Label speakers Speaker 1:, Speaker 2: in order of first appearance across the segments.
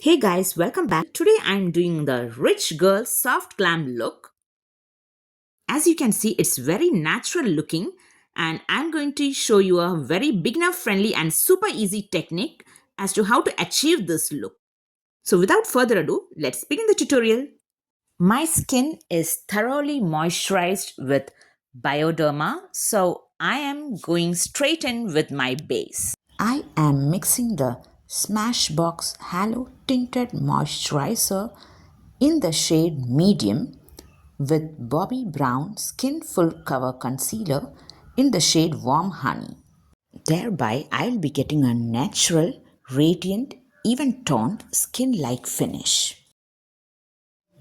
Speaker 1: Hey guys, welcome back. Today I'm doing the rich girl soft glam look. As you can see, it's very natural looking and I'm going to show you a very beginner friendly and super easy technique as to how to achieve this look. So without further ado, let's begin the tutorial. My skin is thoroughly moisturized with Bioderma, so I am going straight in with my base. I am mixing the Smashbox Halo Tinted Moisturizer in the shade Medium with Bobbi Brown Skin Full Cover Concealer in the shade Warm Honey. Thereby, I'll be getting a natural, radiant, even toned skin-like finish.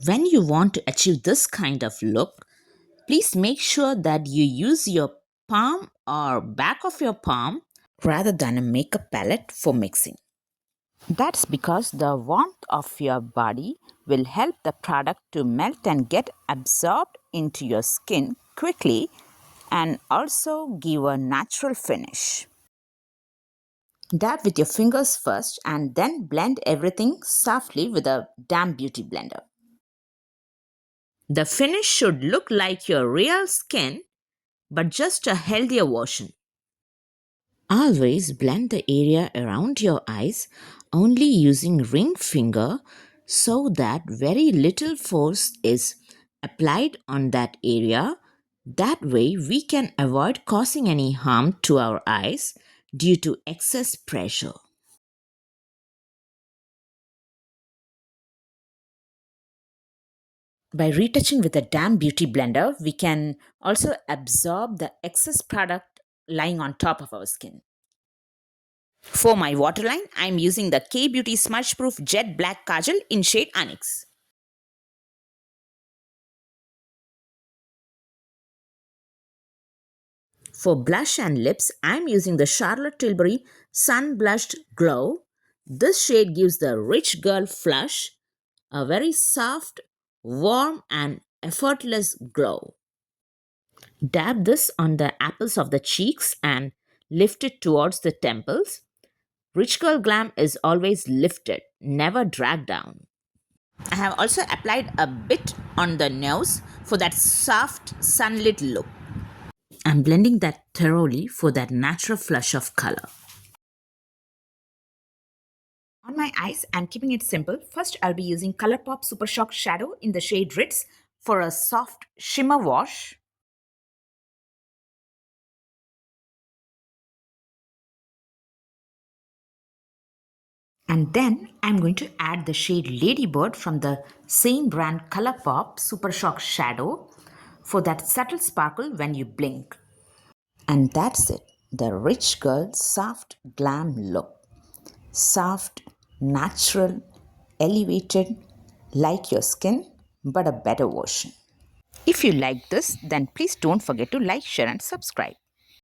Speaker 1: When you want to achieve this kind of look, please make sure that you use your palm or back of your palm rather than a makeup palette for mixing. That's because the warmth of your body will help the product to melt and get absorbed into your skin quickly and also give a natural finish. Dab with your fingers first and then blend everything softly with a damp beauty blender. The finish should look like your real skin, but just a healthier version. Always blend the area around your eyes only using ring finger so that very little force is applied on that area. That way we can avoid causing any harm to our eyes due to excess pressure. By retouching with a damp beauty blender, we can also absorb the excess product lying on top of our skin. For my waterline, I am using the K-Beauty Smudge Proof Jet Black Kajal in shade Onyx. For blush and lips, I am using the Charlotte Tilbury Sun Blushed Glow. This shade gives the rich girl flush, a very soft, warm and effortless glow. Dab this on the apples of the cheeks and lift it towards the temples. Rich Girl Glam is always lifted, never dragged down. I have also applied a bit on the nose for that soft sunlit look. I'm blending that thoroughly for that natural flush of color. On my eyes, I'm keeping it simple. First, I'll be using ColourPop Super Shock Shadow in the shade Ritz for a soft shimmer wash. And then I'm going to add the shade Ladybird from the same brand ColourPop Super Shock Shadow for that subtle sparkle when you blink. And that's it, the rich girl soft glam look. Soft, natural, elevated, like your skin, but a better version. If you like this, then please don't forget to like, share and subscribe.